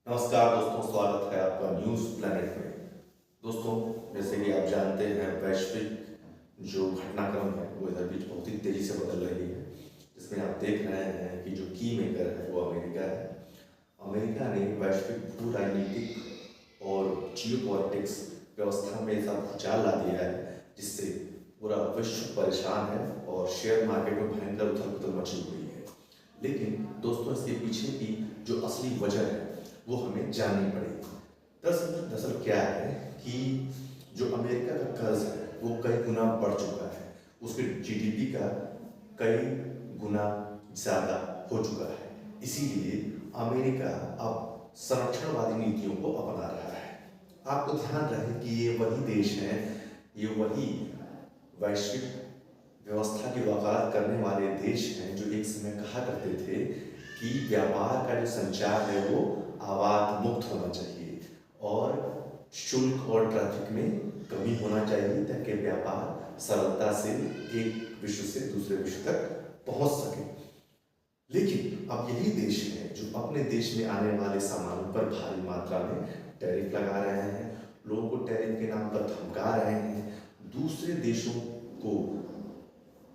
नमस्कार दोस्तों, स्वागत है आपका न्यूज़ प्लैनेट में। दोस्तों, जैसे कि आप जानते हैं, वैश्विक जो घटनाक्रम है वो इधर बीच बहुत ही तेज़ी से बदल रही है, जिसमें आप देख रहे हैं कि जो की मेकर है वो अमेरिका है। अमेरिका ने वैश्विक भू राजनीतिक और जियो पॉलिटिक्स व्यवस्था में ऐसा भूचाल ला दिया है जिससे पूरा विश्व परेशान है और शेयर मार्केट में भयंकर उथल पुथल मची हुई है। लेकिन दोस्तों, इसके पीछे की जो असली वजह है वो हमें जाननी पड़ेगी। दरअसल क्या है कि जो अमेरिका का कर्ज है वो कई गुना बढ़ चुका है, उसके जीडीपी का कई गुना ज़्यादा हो चुका है। इसीलिए अमेरिका अब संरक्षणवादी नीतियों को अपना रहा है। आपको ध्यान रहे कि ये वही देश हैं, ये वही वैश्विक व्यवस्था की वकालत करने वाले देश हैं जो एक समय कहा करते थे कि व्यापार का जो संचार है वो आवाज मुक्त होना चाहिए और शुल्क और ट्रैफिक में कमी होना चाहिए ताकि व्यापार सरलता से एक विश्व से दूसरे विश्व तक पहुंच सके। लेकिन अब यही देश है जो अपने देश में आने वाले सामानों पर भारी मात्रा में टैरिफ लगा रहे हैं, लोगों को टैरिफ के नाम पर धमका रहे हैं, दूसरे देशों को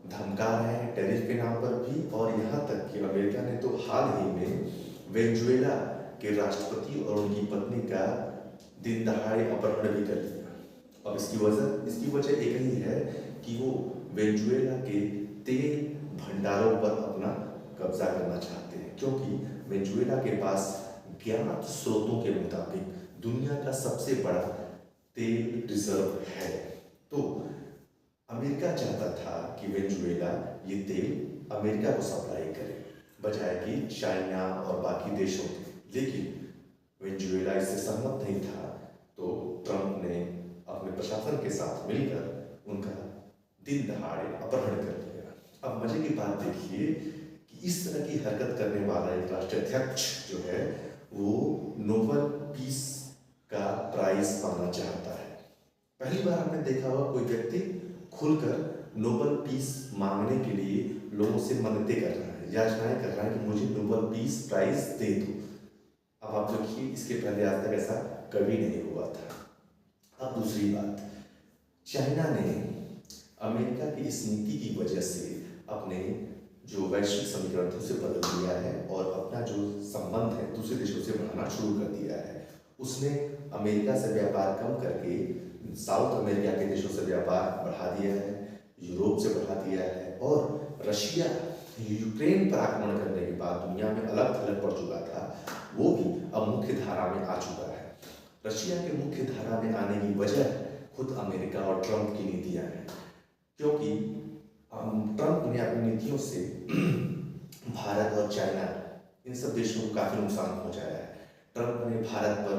धमका रहे हैं टैरिफ के नाम पर भी। और यहाँ तक कि अमेरिका ने तो हाल ही में वेनेजुएला के राष्ट्रपति और उनकी पत्नी का दिन दहाड़े अपहरण भी कर लिया। अब इसकी वजह एक ही है कि वो वेनेजुएला के तेल भंडारों पर अपना कब्जा करना चाहते हैं, क्योंकि वेनेजुएला के पास ज्ञात स्रोतों के मुताबिक दुनिया का सबसे बड़ा तेल रिजर्व है। तो अमेरिका चाहता था कि वेनेजुएला ये तेल अमेरिका को सप्लाई करे बजाय कि चाइना और बाकी देशों के। लेकिन वेनेजुएला इससे सहमत नहीं था, तो ट्रंप ने अपने प्रशासन के साथ मिलकर उनका दिन दहाड़े अपहरण कर लिया। अब मजे की बात देखिए कि इस तरह की हरकत करने वाला एक राष्ट्राध्यक्ष जो है वो नोबेल पीस का प्राइज पाना चाहता है। पहली बार हमने देखा होगा कोई व्यक्ति खुलकर नोबेल पीस मांगने के लिए लोगों से मन्नतें कर रहा है, याचनाएं कर रहा है कि मुझे नोबेल पीस प्राइज दे दो। अब आप देखिए, इसके पहले आज तक ऐसा कभी नहीं हुआ था। अब दूसरी बात, चाइना ने अमेरिका की इस नीति की वजह से अपने जो वैश्विक समीकरण थे उसे बदल दिया है और अपना जो संबंध है दूसरे देशों से बढ़ाना शुरू कर दिया है। उसने अमेरिका से व्यापार कम करके साउथ अमेरिका के देशों से व्यापार बढ़ा दिया है, यूरोप से बढ़ा दिया है। और रशिया यूक्रेन पर आक्रमण करने के बाद दुनिया में अलग थलग पड़ चुका था, वो भी अब मुख्य धारा में आ चुका है। रशिया के मुख्य धारा में आने की वजह खुद अमेरिका और ट्रंप की नीतियां हैं, क्योंकि ट्रंप ने अपनी नीतियों से भारत और चाइना इन सब देशों को काफी नुकसान पहुंचाया है। ट्रंप ने भारत पर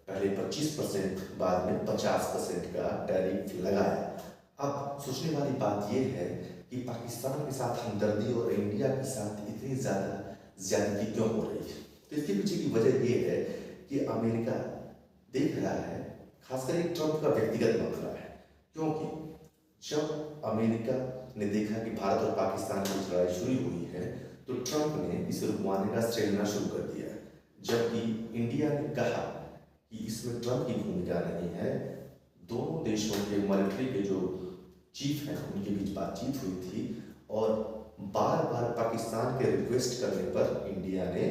पहले 25% बाद में 50% का टैरिफ लगाया। अब सोचने वाली बात यह है कि पाकिस्तान के साथ हमदर्दी और इंडिया के साथ इतनी ज्यादती क्यों हो रही है। तो इसके पीछे की वजह यह है कि अमेरिका देख रहा है, खासकर ट्रंप का व्यक्तिगत मामला है, क्योंकि जब अमेरिका ने देखा कि भारत और पाकिस्तान की लड़ाई शुरू हुई है तो ट्रंप ने इसे रुकवाने का श्रेय लेना शुरू कर दिया, जबकि इंडिया ने कहा कि इसमें ट्रंप की भूमिका नहीं है। दोनों देशों के मिलिट्री के जो चीफ हैं उनके बीच बातचीत हुई थी और बार बार पाकिस्तान के रिक्वेस्ट करने पर इंडिया ने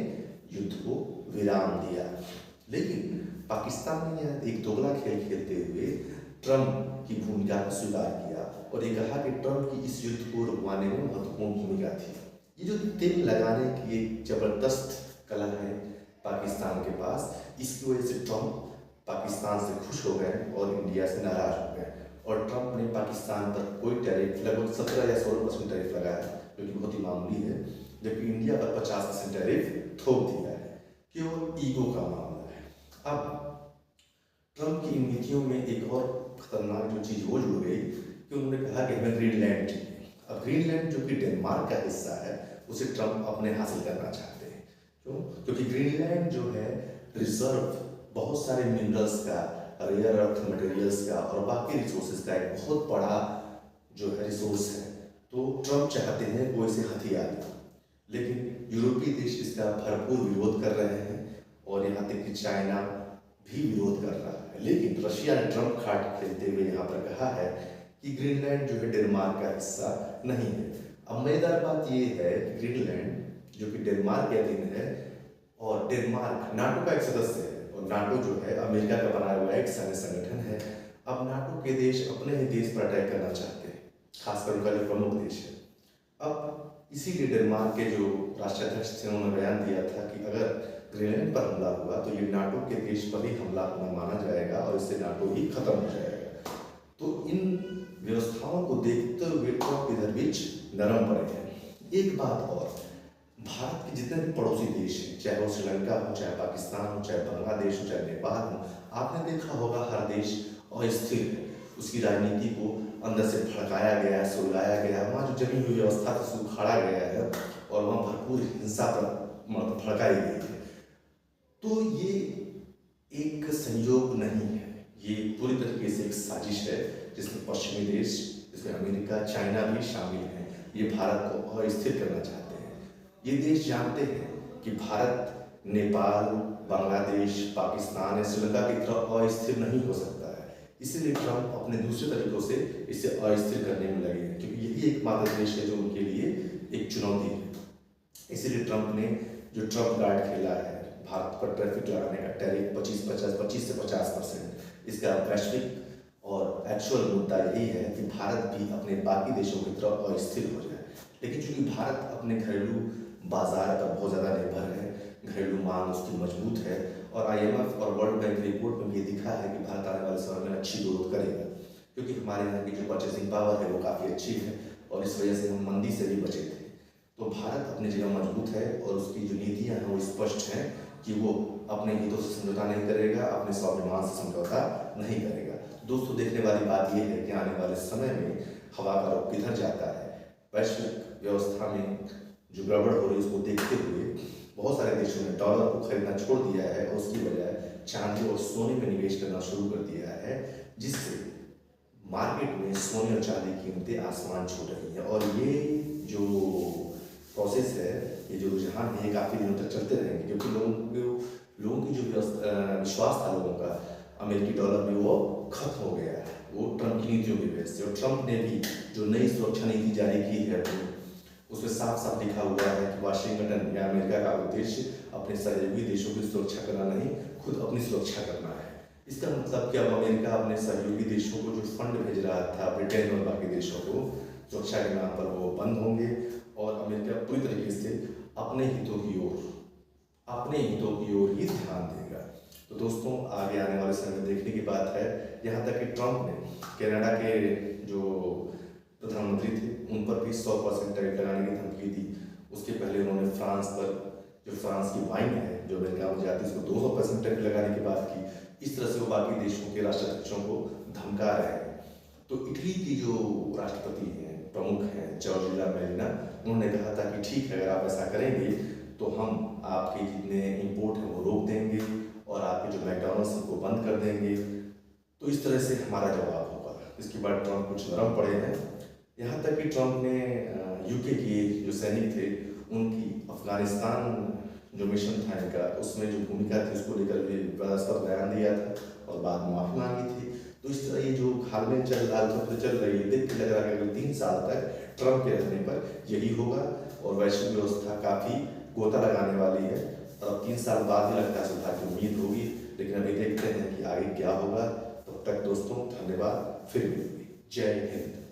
युद्ध को विराम दिया। लेकिन पाकिस्तान ने यह एक दोगला खेल खेलते हुए ट्रंप की भूमिका को स्वीकार किया और ये कहा कि ट्रंप की इस युद्ध को रुकवाने में महत्वपूर्ण भूमिका थी। ये जो तेल लगाने की एक जबरदस्त कला है पाकिस्तान के पास, इसकी वजह से ट्रंप पाकिस्तान से खुश हो गए और इंडिया से नाराज हो गए। और ट्रंप ने पाकिस्तान पर कोई टैरिफ लगभग 17 या 16% टैरिफ लगाया, जो कि बहुत ही मामूली है, जबकि इंडिया पर 50% टैरिफ थोप दिया है। केवल ईगो का मामला है। अब ट्रंप की इन नीतियों में एक और खतरनाक जो चीज वो जुड़ गई कि उन्होंने कहा कि हमें ग्रीनलैंड चाहिए। अब ग्रीनलैंड जो कि डेनमार्क का हिस्सा है उसे ट्रंप अपने हासिल करना चाहते हैं। क्यों? क्योंकि ग्रीनलैंड जो है रिजर्व बहुत सारे मिनरल्स का, रेयर अर्थ मटेरियल्स का और बाकी रिसोर्सेज का एक बहुत बड़ा जो है रिसोर्स है। तो ट्रंप चाहते हैं वो इसे हथिया लें, लेकिन यूरोपीय देश इसका भरपूर विरोध कर रहे हैं और यहाँ तक कि चाइना भी विरोध कर रहा है। लेकिन रशिया ने ट्रम्प कार्ड खेलते हुए यहाँ पर कहा है कि ग्रीनलैंड जो है डेनमार्क का हिस्सा नहीं है। अब मजेदार बात ये है कि ग्रीनलैंड जो कि डेनमार्क के अधीन है और डेनमार्क नाटो का एक सदस्य है और नाटो जो है अमेरिका का बनाया हुआ एक सैन्य संगठन है। अब नाटो के देश अपने ही देश पर अटैक करना चाहते हैं, खासकर उनका जो प्रमुख देश है। अब इसीलिए डेनमार्क के जो राष्ट्राध्यक्ष थे उन्होंने बयान दिया था कि अगर ग्रीनलैंड पर हमला हुआ तो ये नाटो के देश पर ही हमला होना माना जाएगा और इससे नाटो ही खत्म हो जाएगा। तो इन व्यवस्थाओं को देखते हुए ट्रम्प इधर बीच नरम पड़े हैं। एक बात और, भारत के जितने भी पड़ोसी देश हैं, चाहे वो श्रीलंका हो, चाहे पाकिस्तान हो, चाहे बांग्लादेश हो, चाहे नेपाल हो, आपने देखा होगा हर देश अस्थिर है। उसकी राजनीति को अंदर से भड़काया गया है, सुलगाया गया है, वहाँ जो जमी हुई व्यवस्था को सुखाड़ा गया है और वहाँ भरपूर हिंसा पर भड़काई गई है। तो ये एक संयोग नहीं है, ये पूरी तरीके से एक साजिश है जिसमें पश्चिमी देश, जिसमें अमेरिका, चाइना भी शामिल हैं। ये भारत को अस्थिर करना चाहते हैं। ये देश जानते हैं कि भारत नेपाल, बांग्लादेश, पाकिस्तान या श्रीलंका की तरह अस्थिर नहीं हो सकता है। इसीलिए ट्रम्प अपने दूसरे तरीकों से इसे अस्थिर करने में लगे हैं, क्योंकि यही एकमात्र देश है जो उनके लिए एक चुनौती है। इसीलिए ट्रम्प ने जो ट्रम्प कार्ड खेला है, भारत पर ट्रैफिक लगाने का टैरिफ 25 से 50%, इसका वैश्विक और एक्चुअल मुद्दा यही है कि भारत भी अपने बाकी देशों की तरह अस्थिर हो जाए। लेकिन चूंकि भारत अपने घरेलू बाजार पर बहुत ज़्यादा निर्भर है, घरेलू मांग उसकी मजबूत है और IMF और वर्ल्ड बैंक की रिपोर्ट में भी दिखा है कि भारत आने वाले समय में अच्छी ग्रोथ करेगा, क्योंकि हमारे यहाँ की जो परचेसिंग पावर है वो काफ़ी अच्छी है और इस वजह से हम मंदी से भी बचे थे। तो भारत अपनी जगह मजबूत है और उसकी जो नीतियाँ हैं वो स्पष्ट हैं कि वो अपने हितों से समझौता नहीं करेगा, अपने स्वाभिमान से समझौता नहीं करेगा। दोस्तों, देखने वाली बात यह है कि आने वाले समय में हवा का रुख किधर जाता है। वैश्विक व्यवस्था में जो गड़बड़ हो रही है उसको देखते हुए बहुत सारे देशों ने डॉलर को खरीदना छोड़ दिया है और उसकी बजाय चांदी और सोने में निवेश करना शुरू कर दिया है, जिससे मार्केट में सोने और चांदी की कीमतें आसमान छू रही हैं। और ये जो प्रोसेस है, ये जो रुझान है, ये काफ़ी दिनों तक चलते रहेंगे, क्योंकि लोगों की जो विश्वास था लोगों का अमेरिकी डॉलर में वो खत्म हो गया है, वो ट्रम्प की नीतियों की वजह से। और ट्रम्प ने भी जो नई सुरक्षा नीति जारी की है उसमें साफ साफ लिखा हुआ है कि वाशिंगटन या अमेरिका का उद्देश्य अपने सहयोगी देशों की सुरक्षा करना नहीं, खुद अपनी सुरक्षा करना है। इसका मतलब कि अब अमेरिका अपने सहयोगी देशों को जो फंड भेज रहा था, ब्रिटेन और बाकी देशों को सुरक्षा के नाम पर, वो बंद होंगे और अमेरिका पूरी तरीके से अपने हितों की ओर ही ध्यान देगा। तो दोस्तों, आगे आने वाले समय में देखने की बात है। यहाँ तक कि ट्रम्प ने कनाडा के जो प्रधानमंत्री थे उन पर भी 100% टैरिफ लगाने की धमकी दी। उसके पहले उन्होंने फ्रांस पर, जो फ्रांस की वाइन है जो अमेरिका में जाती है, उसको 200% टैरिफ लगाने की बात की। इस तरह से वो बाकी देशों के राष्ट्राध्यक्षों को धमका रहे हैं। तो इटली की जो राष्ट्रपति हैं, प्रमुख हैं, जॉर्जिया मेलिना, उन्होंने कहा था कि ठीक है, अगर आप ऐसा करेंगे तो हम आपके जितने इम्पोर्ट हैं वो रोक देंगे और आपके जो मैकडॉनल्ड्स हैं वो बंद कर देंगे। तो इस तरह से हमारा जवाब होगा। इसके बाद ट्रम्प कुछ नरम पड़े हैं। यहाँ तक कि ट्रम्प ने UK के जो सैनिक थे उनकी अफगानिस्तान जो मिशन था इनका, उसमें जो भूमिका थी उसको लेकर भी विवादास्पद बयान दिया था और बाद में माफी मांगी थी। तो इस तरह ये जो घालमेल चल रही है, देख के लग रहा है कि 3 साल तक ट्रम्प के रहने पर यही होगा और वैश्विक व्यवस्था काफ़ी गोता लगाने वाली है। और 3 साल बाद ही लगता है सुधार की उम्मीद होगी, लेकिन अभी देखते हैं कि आगे क्या होगा। तब तक दोस्तों, धन्यवाद, फिर मिलेंगे। जय हिंद।